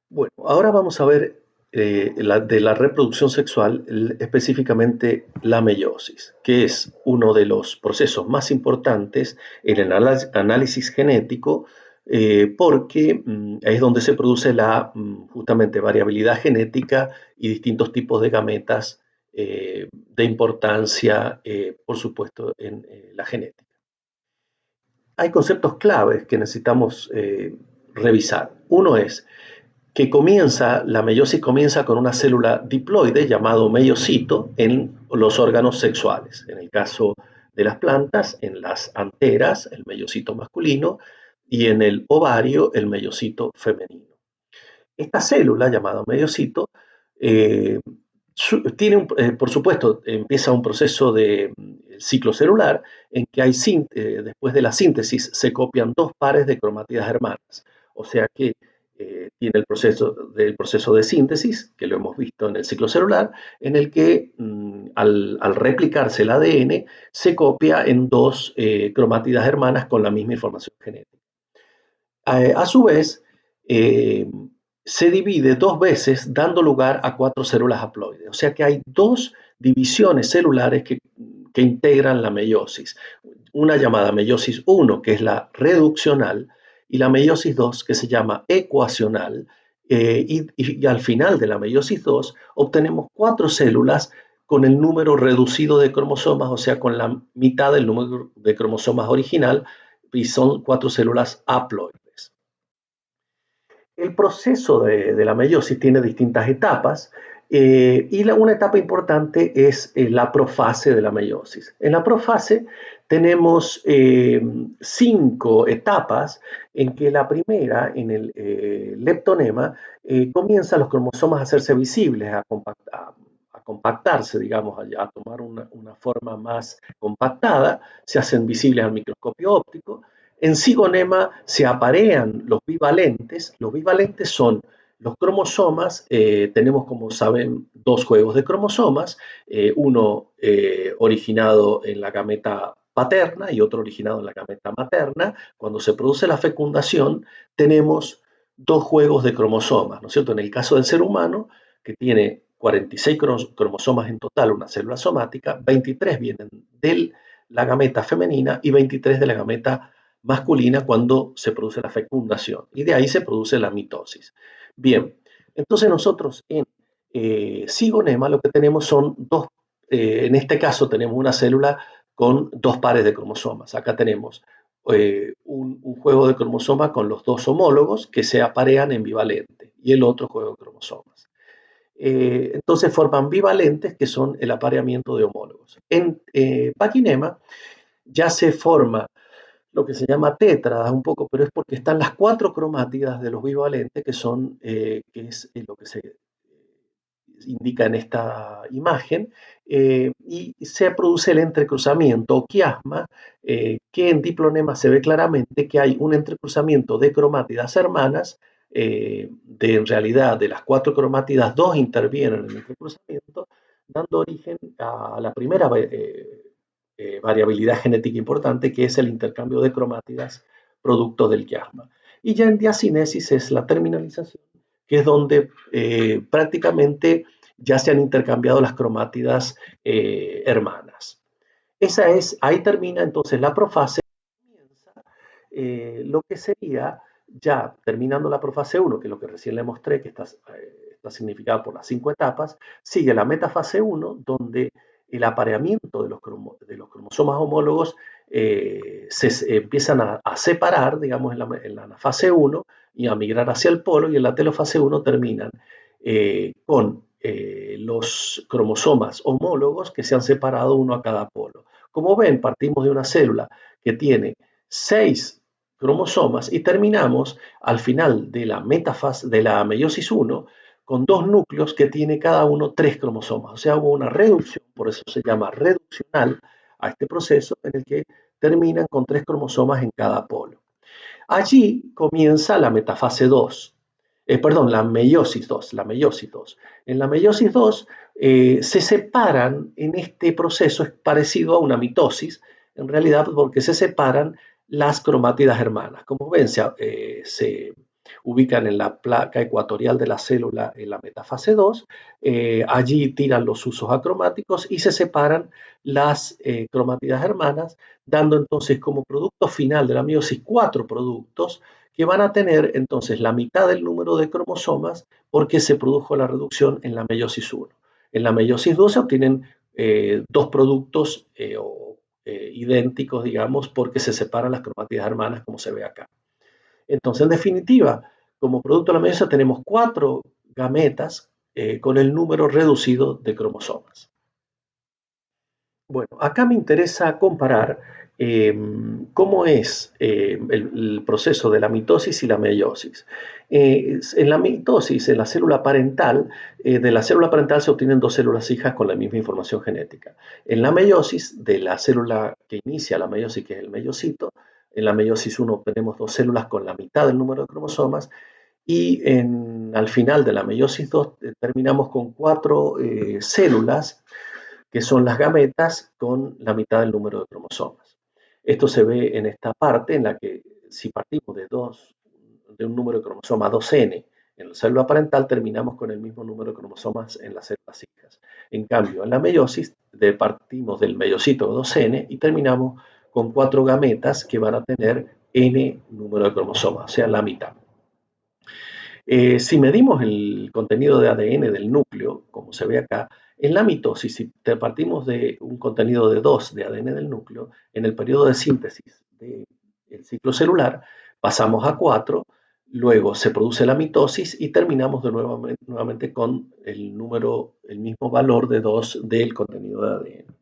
Bueno, ahora vamos a ver de la reproducción sexual, específicamente la meiosis, que es uno de los procesos más importantes en el análisis genético, porque es donde se produce la justamente variabilidad genética y distintos tipos de gametas de importancia, por supuesto, en la genética. Hay conceptos claves que necesitamos revisar. Uno es que la meiosis comienza con una célula diploide llamado meiocito en los órganos sexuales. En el caso de las plantas, en las anteras, el meiocito masculino, y en el ovario, el meiocito femenino. Esta célula llamada meiocito eh, por supuesto, empieza un proceso de ciclo celular en que después de la síntesis se copian dos pares de cromátidas hermanas. O sea que tiene el proceso de síntesis, que lo hemos visto en el ciclo celular, en el que al replicarse el ADN se copia en dos cromátidas hermanas con la misma información genética. A su vez, eh, se divide dos veces dando lugar a cuatro células haploides. O sea que hay dos divisiones celulares que integran la meiosis. Una llamada meiosis 1, que es la reduccional, y la meiosis 2, que se llama ecuacional. Y al final de la meiosis 2 obtenemos cuatro células con el número reducido de cromosomas, o sea, con la mitad del número de cromosomas original, y son cuatro células haploides. El proceso de la meiosis tiene distintas etapas y una etapa importante es la profase de la meiosis. En la profase tenemos 5 etapas en que la primera, en el leptonema, comienzan los cromosomas a hacerse visibles, a compactarse, digamos, a tomar una forma más compactada, se hacen visibles al microscopio óptico. En cigonema se aparean los bivalentes. Los bivalentes son los cromosomas. Tenemos, como saben, dos juegos de cromosomas, uno originado en la gameta paterna y otro originado en la gameta materna. Cuando se produce la fecundación, tenemos dos juegos de cromosomas, ¿no es cierto? En el caso del ser humano, que tiene 46 cromosomas en total, una célula somática, 23 vienen de la gameta femenina y 23 de la gameta masculina cuando se produce la fecundación y de ahí se produce la mitosis. Bien, entonces nosotros en cigonema lo que tenemos son dos, en este caso tenemos una célula con dos pares de cromosomas. Acá tenemos un juego de cromosomas con los dos homólogos que se aparean en bivalente y el otro juego de cromosomas. Entonces forman bivalentes que son el apareamiento de homólogos. En paquinema ya se forma lo que se llama tétradas un poco, pero es porque están las cuatro cromátidas de los bivalentes, que es lo que se indica en esta imagen, y se produce el entrecruzamiento o quiasma, que en diplonema se ve claramente que hay un entrecruzamiento de cromátidas hermanas, en realidad de las cuatro cromátidas, dos intervienen en el entrecruzamiento, dando origen a la primera variabilidad genética importante, que es el intercambio de cromátidas producto del quiasma. Y ya en diacinesis es la terminalización, que es donde prácticamente ya se han intercambiado las cromátidas hermanas. Ahí termina entonces la profase, comienza lo que sería, ya terminando la profase 1, que es lo que recién le mostré, que está significada por las 5 etapas, sigue la metafase 1, donde el apareamiento de los cromosomas homólogos se empiezan a separar, digamos, en la fase 1 y a migrar hacia el polo, y en la telofase 1 terminan con los cromosomas homólogos que se han separado uno a cada polo. Como ven, partimos de una célula que tiene 6 cromosomas y terminamos al final de la metafase de la meiosis 1 con dos núcleos que tiene cada uno 3 cromosomas. O sea, hubo una reducción, por eso se llama reduccional a este proceso en el que terminan con 3 cromosomas en cada polo. Allí comienza la metafase 2, perdón, la meiosis 2, la meiosis 2. En la meiosis 2 se separan en este proceso, es parecido a una mitosis, en realidad porque se separan las cromátidas hermanas. Como ven, Ubican en la placa ecuatorial de la célula en la metafase 2, allí tiran los usos acromáticos y se separan las cromátidas hermanas, dando entonces como producto final de la meiosis 4 productos que van a tener entonces la mitad del número de cromosomas porque se produjo la reducción en la meiosis 1. En la meiosis 2 se obtienen dos productos idénticos, digamos, porque se separan las cromátidas hermanas como se ve acá. Entonces, en definitiva, como producto de la meiosis tenemos 4 gametas con el número reducido de cromosomas. Bueno, acá me interesa comparar cómo es el proceso de la mitosis y la meiosis. En la mitosis, en la célula parental, de la célula parental se obtienen dos células hijas con la misma información genética. En la meiosis, de la célula que inicia la meiosis, que es el meiocito, en la meiosis 1 obtenemos dos células con la mitad del número de cromosomas y al final de la meiosis 2 terminamos con 4 células que son las gametas con la mitad del número de cromosomas. Esto se ve en esta parte en la que si partimos de un número de cromosoma 2n en la célula parental, terminamos con el mismo número de cromosomas en las células hijas. En cambio, en la meiosis, partimos del meiocito 2n y terminamos con 4 gametas que van a tener n número de cromosomas, o sea, la mitad. Si medimos el contenido de ADN del núcleo, como se ve acá, en la mitosis, si partimos de un contenido de 2 de ADN del núcleo, en el periodo de síntesis del ciclo celular pasamos a 4, luego se produce la mitosis y terminamos nuevamente con el mismo valor de 2 del contenido de ADN.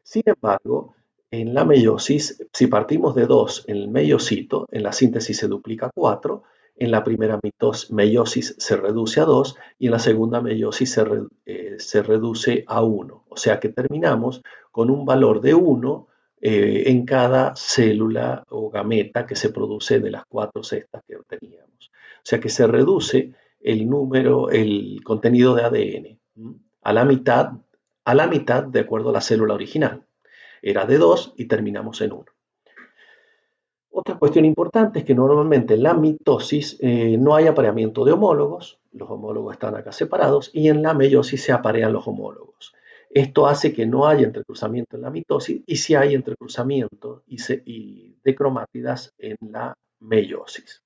Sin embargo, en la meiosis, si partimos de 2 en el meiocito, en la síntesis se duplica a 4, en la primera meiosis se reduce a 2 y en la segunda meiosis se reduce a 1. O sea que terminamos con un valor de 1 en cada célula o gameta que se produce de las 4 cestas que obteníamos. O sea que se reduce el contenido de ADN a la mitad de acuerdo a la célula original. Era de 2 y terminamos en 1. Otra cuestión importante es que normalmente en la mitosis no hay apareamiento de homólogos, los homólogos están acá separados, y en la meiosis se aparean los homólogos. Esto hace que no haya entrecruzamiento en la mitosis y sí hay entrecruzamiento de cromátidas en la meiosis.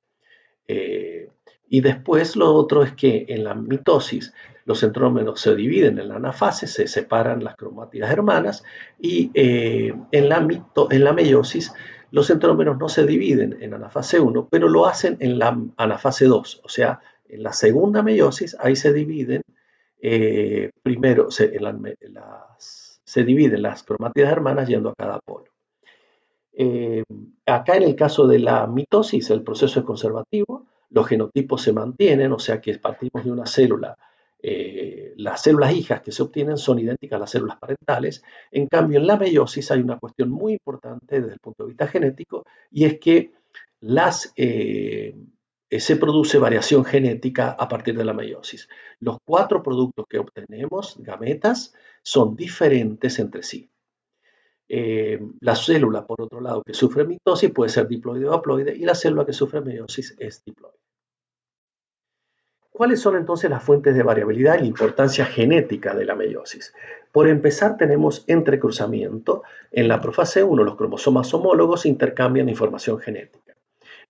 Y después lo otro es que en la mitosis los centrómeros se dividen en la anafase, se separan las cromátidas hermanas y en la meiosis los centrómeros no se dividen en anafase 1, pero lo hacen en la anafase 2, o sea, en la segunda meiosis ahí se dividen primero se dividen las cromátidas hermanas yendo a cada polo. Acá en el caso de la mitosis el proceso es conservativo, los genotipos se mantienen, o sea que partimos de una célula, las células hijas que se obtienen son idénticas a las células parentales. En cambio, en la meiosis hay una cuestión muy importante desde el punto de vista genético y es que se produce variación genética a partir de la meiosis. Los 4 productos que obtenemos, gametas, son diferentes entre sí. La célula, por otro lado, que sufre mitosis puede ser diploide o haploide y la célula que sufre meiosis es diploide. ¿Cuáles son entonces las fuentes de variabilidad y la importancia genética de la meiosis? Por empezar, tenemos entrecruzamiento. En la profase 1, los cromosomas homólogos intercambian información genética.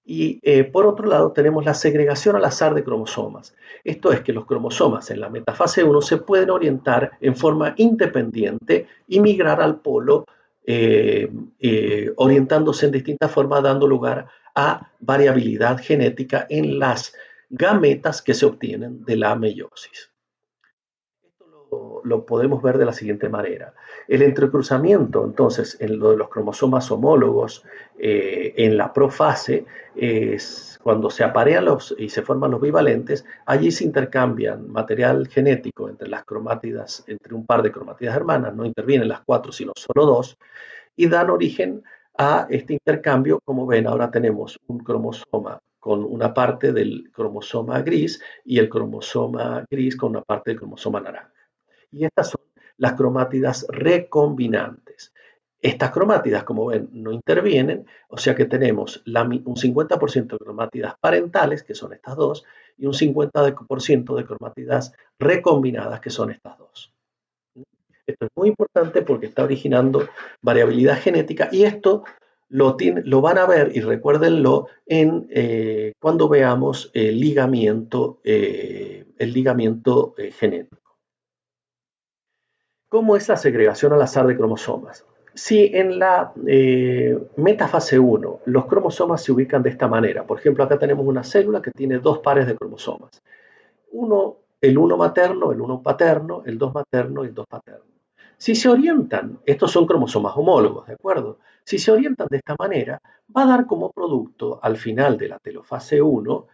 Y por otro lado, tenemos la segregación al azar de cromosomas. Esto es que los cromosomas en la metafase 1 se pueden orientar en forma independiente y migrar al polo orientándose en distintas formas, dando lugar a variabilidad genética en las gametas que se obtienen de la meiosis. Esto lo podemos ver de la siguiente manera. El entrecruzamiento, entonces, en lo de los cromosomas homólogos en la profase, es cuando se aparean y se forman los bivalentes, allí se intercambian material genético entre las cromátidas, entre un par de cromátidas hermanas, no intervienen las 4, sino solo 2, y dan origen a este intercambio. Como ven, ahora tenemos un cromosoma con una parte del cromosoma gris y el cromosoma gris con una parte del cromosoma naranja. Y estas son las cromátidas recombinantes. Estas cromátidas, como ven, no intervienen, o sea que tenemos un 50% de cromátidas parentales, que son estas dos, y un 50% de cromátidas recombinadas, que son estas dos. Esto es muy importante porque está originando variabilidad genética y esto lo van a ver, y recuérdenlo, cuando veamos el ligamiento genético. ¿Cómo es la segregación al azar de cromosomas? Si en la metafase 1 los cromosomas se ubican de esta manera, por ejemplo, acá tenemos una célula que tiene dos pares de cromosomas. El uno materno, el uno paterno, el dos materno y el dos paterno. Si se orientan, estos son cromosomas homólogos, ¿de acuerdo? Si se orientan de esta manera, va a dar como producto al final de la telofase 1,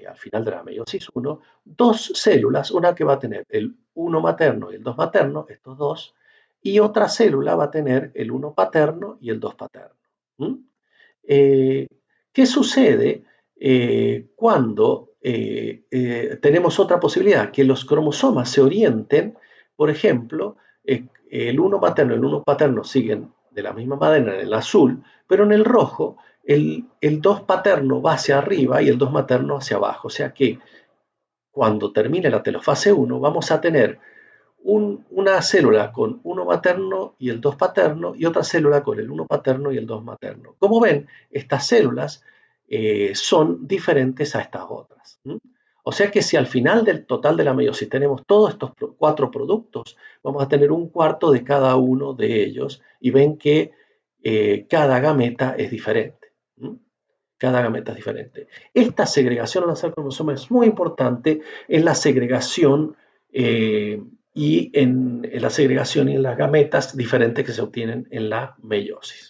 al final de la meiosis 1, dos células, una que va a tener el 1 materno y el 2 materno, estos dos, y otra célula va a tener el 1 paterno y el 2 paterno. ¿Mm? ¿Qué sucede cuando tenemos otra posibilidad? Que los cromosomas se orienten, por ejemplo, el 1 materno y el 1 paterno siguen de la misma manera en el azul, pero en el rojo el 2 paterno va hacia arriba y el 2 materno hacia abajo. O sea que cuando termine la telofase 1 vamos a tener una célula con 1 materno y el 2 paterno y otra célula con el 1 paterno y el 2 materno. Como ven, estas células son diferentes a estas otras. O sea que si al final del total de la meiosis tenemos todos estos cuatro productos, vamos a tener un cuarto de cada uno de ellos y ven que cada gameta es diferente. Cada gameta es diferente. Esta segregación al azar cromosoma es muy importante en la segregación y en la segregación y en las gametas diferentes que se obtienen en la meiosis.